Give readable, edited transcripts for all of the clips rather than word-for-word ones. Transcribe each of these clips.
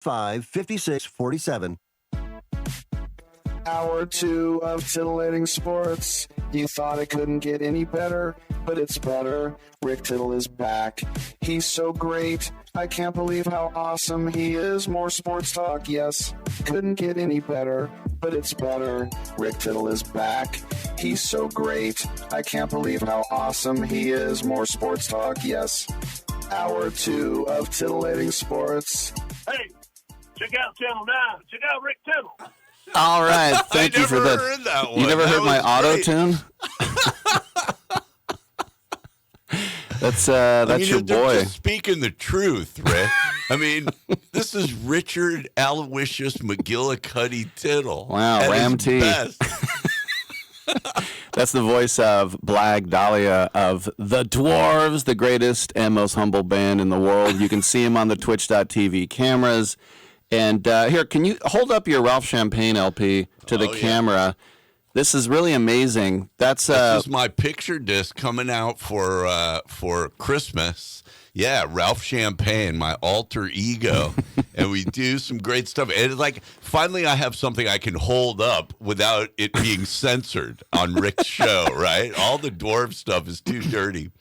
5647. Hour 2 of titillating sports. You thought it couldn't get any better, but it's better. Rick Tittle is back. He's so great. I can't believe how awesome he is. More sports talk, yes. Couldn't get any better, but it's better. Rick Tittle is back. He's so great. I can't believe how awesome he is. More sports talk, yes. Hour 2 of titillating sports. Hey, check out Channel 9. Check out Rick Tittle. All right, thank you for that. You never heard my auto tune? That's your boy. Just speaking the truth, Rick. I mean, this is Richard Aloysius McGillicuddy Tittle. Wow, Ram T. That's the voice of Blag Dahlia of the Dwarves, the greatest and most humble band in the world. You can see him on the Twitch.tv cameras. And here, can you hold up your Ralph Champagne LP to the camera? This is really amazing. This is my picture disc coming out for Christmas. Yeah, Ralph Champagne, my alter ego, and we do some great stuff. And like, finally, I have something I can hold up without it being censored on Rick's show. Right? All the dwarf stuff is too dirty,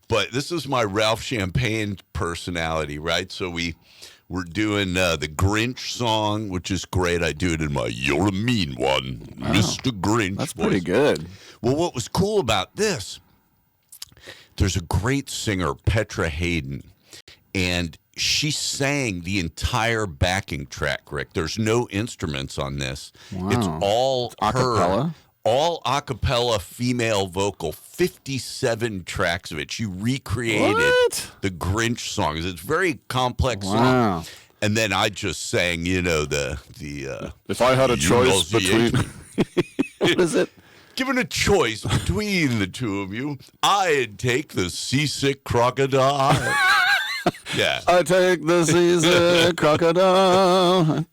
but this is my Ralph Champagne personality. Right? So we're doing the Grinch song, which is great. I do it in my "You're a Mean One," wow. Mr. Grinch. That's voice. Pretty good. Well, what was cool about this? There's a great singer, Petra Hayden, and she sang the entire backing track, Rick. There's no instruments on this. Wow. It's all acapella? her. All acapella female vocal, 57 tracks of it. She recreated the Grinch songs. It's a very complex song. And then I just sang, the if I had a choice between what is it? Given a choice between the two of you, I'd take the seasick crocodile. Yeah. I take the seasick crocodile.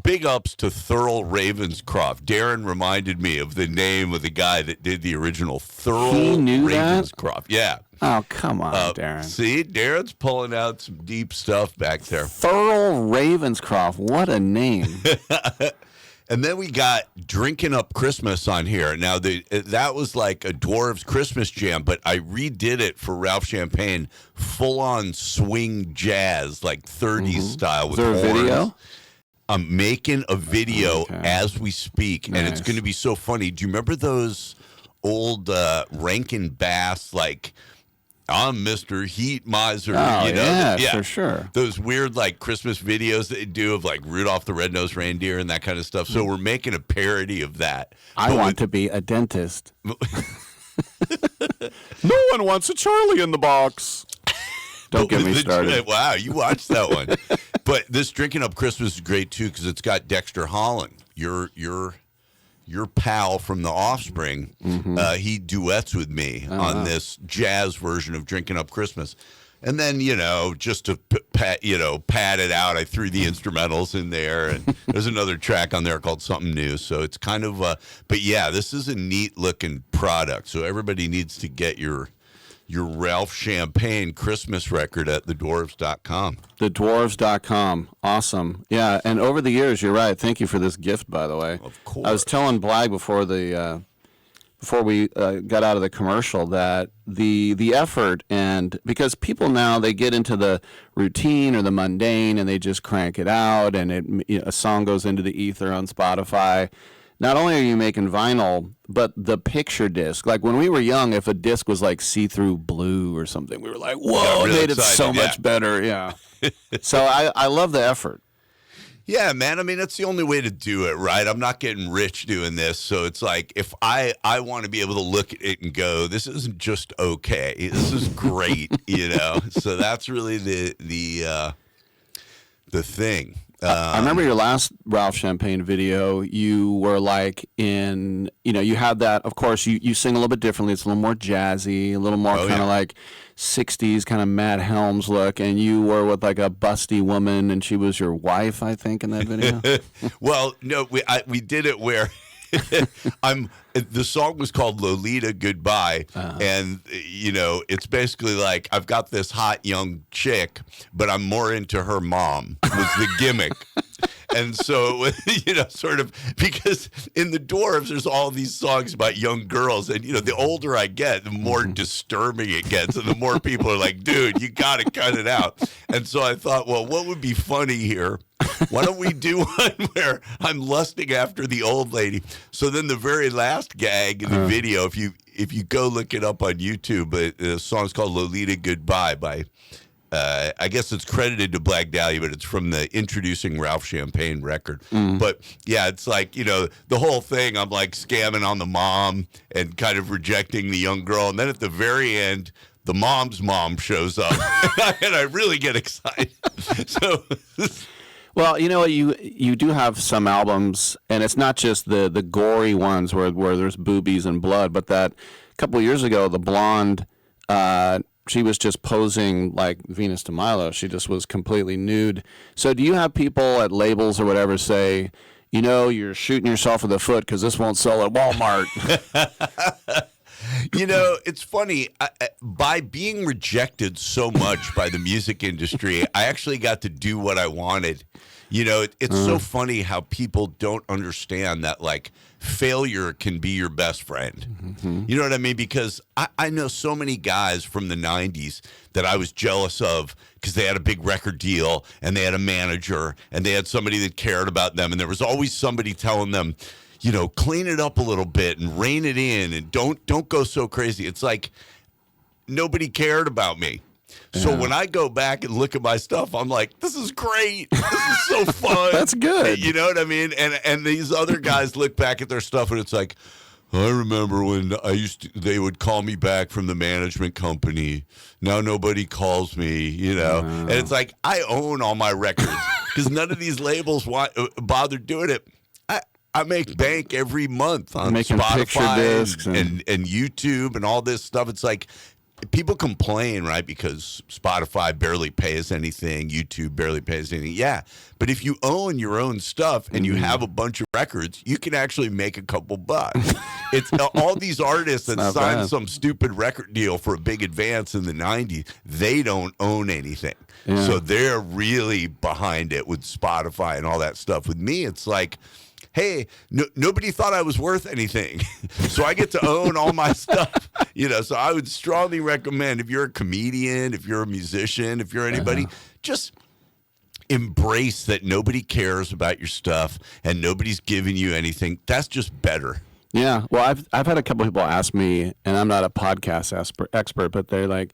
Big ups to Thurl Ravenscroft. Darren reminded me of the name of the guy that did the original Thurl Ravenscroft. Yeah. Oh, come on, Darren. See, Darren's pulling out some deep stuff back there. Thurl Ravenscroft. What a name. And then we got Drinking Up Christmas on here. Now, that was like a Dwarves Christmas jam, but I redid it for Ralph Champagne, full-on swing jazz, like 30s style. With is there a video? I'm making a video as we speak, and it's going to be so funny. Do you remember those old Rankin Bass, like, I'm Mr. Heat Miser? Oh, for sure. Those weird, like, Christmas videos that they do of, like, Rudolph the Red-Nosed Reindeer and that kind of stuff. So we're making a parody of that. I want to be a dentist. No one wants a Charlie in the box. Don't get me started. Wow, you watched that one. But this Drinking Up Christmas is great, too, because it's got Dexter Holland, your pal from The Offspring. He duets with me on this jazz version of Drinking Up Christmas. And then, just to pad it out, I threw the instrumentals in there. And there's another track on there called Something New. So it's kind of, but yeah, this is a neat looking product. So everybody needs to get your Ralph Champagne Christmas record at thedwarves.com. Thedwarves.com. Awesome. Yeah, and over the years, you're right. Thank you for this gift, by the way. Of course. I was telling Blag before we got out of the commercial that the effort, and because people now, they get into the routine or the mundane and they just crank it out, and a song goes into the ether on Spotify. Not only are you making vinyl, but the picture disc. Like when we were young, if a disc was like see-through blue or something, we were like, whoa, really it made it so much better. Yeah. So I love the effort. Yeah, man. I mean, that's the only way to do it, right? I'm not getting rich doing this. So it's like if I want to be able to look at it and go, this isn't just okay. This is great, So that's really the thing. I remember your last Ralph Champagne video. You were like you had that, of course, you sing a little bit differently. It's a little more jazzy, a little more kind of like 60s kind of Matt Helms look. And you were with like a busty woman, and she was your wife, I think, in that video. Well, no, we did it where The song was called Lolita Goodbye, and it's basically like I've got this hot young chick, but I'm more into her mom. Was the gimmick. And so, sort of, because in the Dwarves, there's all these songs about young girls. And, the older I get, the more disturbing it gets. And the more people are like, dude, you got to cut it out. And so I thought, well, what would be funny here? Why don't we do one where I'm lusting after the old lady? So then the very last gag in the video, if you go look it up on YouTube, the song's called Lolita Goodbye by... I guess it's credited to Blag Dahlia, but it's from the Introducing Ralph Champagne record. But yeah, it's like, the whole thing, I'm like scamming on the mom and kind of rejecting the young girl. And then at the very end, the mom's mom shows up and I really get excited. So, well, you do have some albums, and it's not just the gory ones where there's boobies and blood, but that a couple of years ago, the blonde, she was just posing like Venus de Milo. She just was completely nude. So do you have people at labels or whatever say, you're shooting yourself in the foot because this won't sell at Walmart? It's funny. By being rejected so much by the music industry, I actually got to do what I wanted. It's so funny how people don't understand that, like, failure can be your best friend. You know what I mean? Because I know so many guys from the 90s that I was jealous of because they had a big record deal and they had a manager and they had somebody that cared about them. And there was always somebody telling them, clean it up a little bit and rein it in and don't go so crazy. It's like nobody cared about me. So when I go back and look at my stuff, I'm like, this is great. This is so fun. That's good. You know what I mean? And these other guys look back at their stuff and it's like, I remember when they would call me back from the management company. Now nobody calls me, And it's like, I own all my records because none of these labels bother doing it. I make bank every month on Spotify and YouTube and all this stuff. It's like, people complain, right, because Spotify barely pays anything, YouTube barely pays anything. Yeah, but if you own your own stuff and you have a bunch of records, you can actually make a couple bucks. It's all these artists that signed some stupid record deal for a big advance in the 90s, they don't own anything. Yeah. So they're really behind it with Spotify and all that stuff. With me, it's like, hey, nobody thought I was worth anything, so I get to own all my stuff. So I would strongly recommend, if you're a comedian, if you're a musician, if you're anybody, just embrace that nobody cares about your stuff and nobody's giving you anything. That's just better. Yeah. Well, I've had a couple people ask me, and I'm not a podcast expert, but they're like,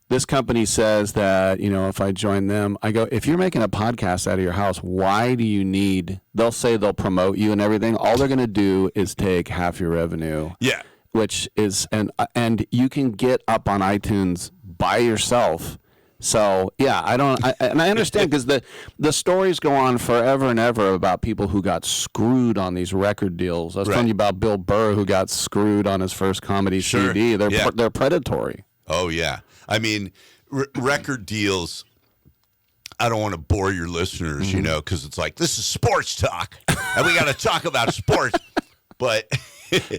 this company says that, if I join them, I go, if you're making a podcast out of your house, why do you need, they'll say they'll promote you and everything. All they're going to do is take half your revenue. Yeah. Which is, and you can get up on iTunes by yourself. So, yeah, I understand because the stories go on forever and ever about people who got screwed on these record deals. I was telling you about Bill Burr who got screwed on his first comedy CD. They're predatory. Oh, yeah. I mean, record deals, I don't want to bore your listeners, because it's like, this is sports talk, and we got to talk about sports. But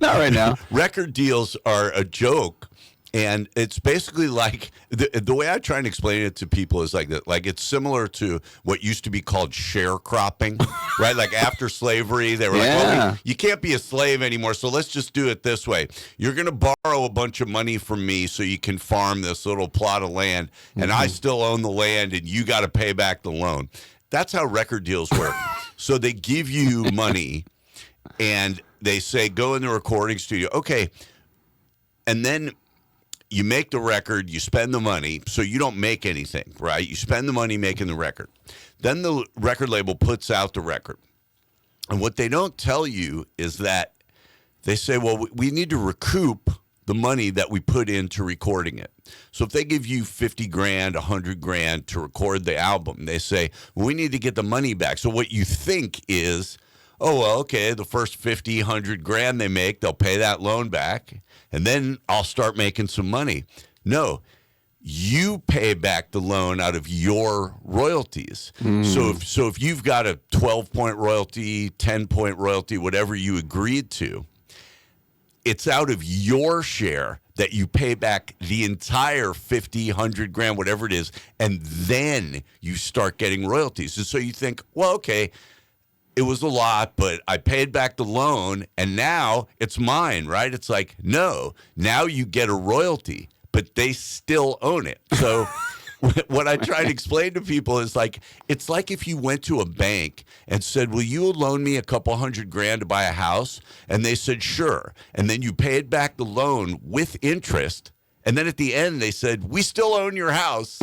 not right now. Record deals are a joke. And it's basically like the way I try and explain it to people is like that. Like, it's similar to what used to be called sharecropping, right? Like after slavery, they were like, well, you can't be a slave anymore, so let's just do it this way. You're going to borrow a bunch of money from me so you can farm this little plot of land, and I still own the land, and you got to pay back the loan. That's how record deals work. So they give you money, and they say, go in the recording studio. Okay, and then you make the record, you spend the money, so you don't make anything, right? You spend the money making the record. Then the record label puts out the record. And what they don't tell you is that they say, well, we need to recoup the money that we put into recording it. So if they give you 50 grand, 100 grand to record the album, they say, well, we need to get the money back. So what you think is, oh, well, okay, the first 50, 100 grand they make, they'll pay that loan back, and then I'll start making some money. No, you pay back the loan out of your royalties. So if you've got a 12-point royalty, 10-point royalty, whatever you agreed to, it's out of your share that you pay back the entire 50, 100 grand, whatever it is, and then you start getting royalties. And so you think, well, okay, it was a lot, but I paid back the loan, and now it's mine, right? It's like, no, now you get a royalty, but they still own it. So what I try to explain to people is like, it's like if you went to a bank and said, will you loan me a couple $100 grand to buy a house? And they said, sure. And then you paid back the loan with interest. And then at the end, they said, we still own your house.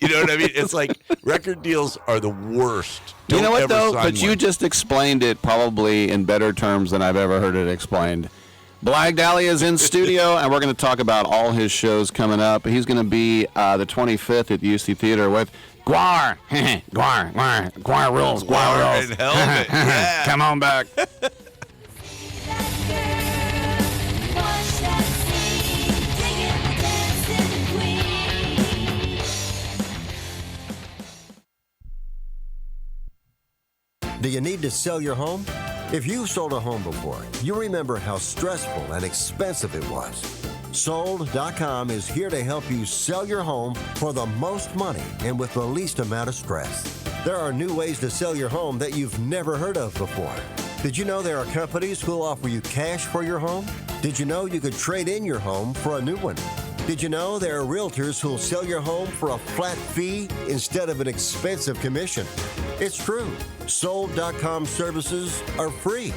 You know what I mean? It's like record deals are the worst. You know what, though? But you just explained it probably in better terms than I've ever heard it explained. Blag Dahlia is in studio, and we're going to talk about all his shows coming up. He's going to be the 25th at the UC Theater with Gwar. Gwar, Gwar, Gwar rules, Gwar rules. Helmet. Yeah. Come on back. Do you need to sell your home? If you've sold a home before, you remember how stressful and expensive it was. Sold.com is here to help you sell your home for the most money and with the least amount of stress. There are new ways to sell your home that you've never heard of before. Did you know there are companies who'll offer you cash for your home? Did you know you could trade in your home for a new one? Did you know there are realtors who'll sell your home for a flat fee instead of an expensive commission? It's true. Sold.com services are free.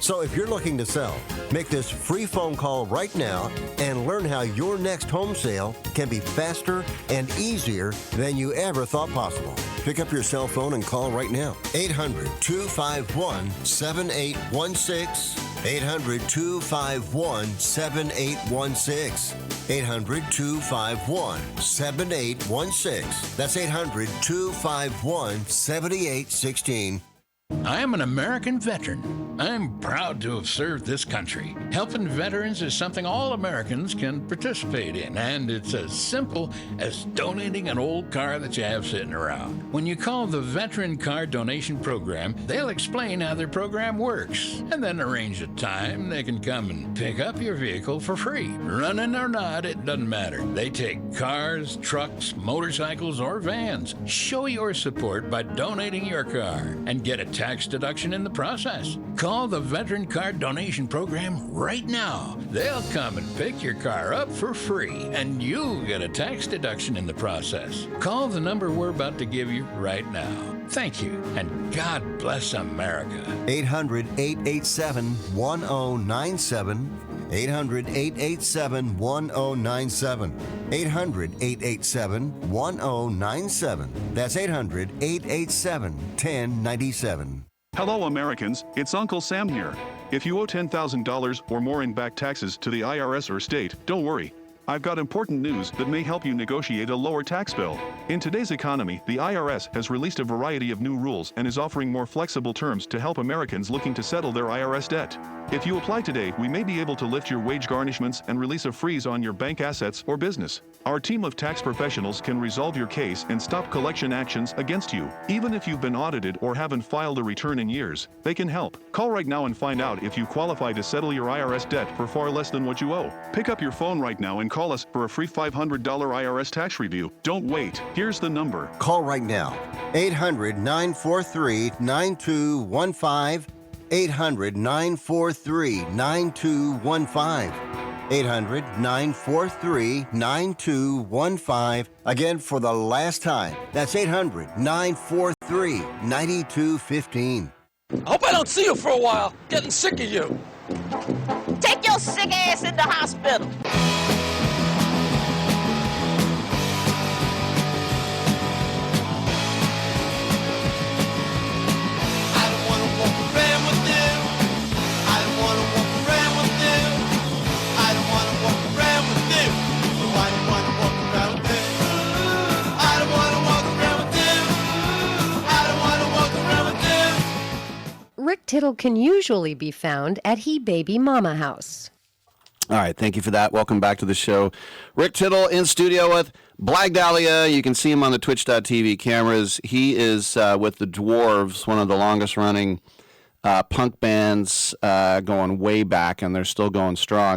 So if you're looking to sell, make this free phone call right now and learn how your next home sale can be faster and easier than you ever thought possible. Pick up your cell phone and call right now. 800-251-7816. 800-251-7816. 800-251-7816. That's 800-251-7816. I am an American veteran. I'm proud to have served this country. Helping veterans is something all Americans can participate in, and it's as simple as donating an old car that you have sitting around. When you call the Veteran Car Donation Program, they'll explain how their program works, and then arrange a time they can come and pick up your vehicle for free. Running or not, it doesn't matter. They take cars, trucks, motorcycles, or vans. Show your support by donating your car and get a tax deduction in the process. Call the Veteran Card Donation Program right now. They'll come and pick your car up for free, and you'll get a tax deduction in the process. Call the number we're about to give you right now. Thank you, and God bless America. 800-887-1097. 800-887-1097. 800-887-1097. That's 800-887-1097. Hello, Americans. It's Uncle Sam here. If you owe $10,000 or more in back taxes to the IRS or state, don't worry. I've got important news that may help you negotiate a lower tax bill. In today's economy, the IRS has released a variety of new rules and is offering more flexible terms to help Americans looking to settle their IRS debt. If you apply today, we may be able to lift your wage garnishments and release a freeze on your bank assets or business. Our team of tax professionals can resolve your case and stop collection actions against you. Even if you've been audited or haven't filed a return in years, they can help. Call right now and find out if you qualify to settle your IRS debt for far less than what you owe. Pick up your phone right now and call us for a free $500 IRS tax review. Don't wait. Here's the number. Call right now. 800-943-9215. 800-943-9215. 800-943-9215. Again, for the last time, that's 800-943-9215. I hope I don't see you for a while. Getting sick of you. Take your sick ass in the hospital. Rick Tittle can usually be found at He Baby Mama House. All right, thank you for that. Welcome back to the show. Rick Tittle in studio with Blag Dahlia. You can see him on the Twitch.tv cameras. He is with the Dwarves, one of the longest running punk bands going way back, and they're still going strong.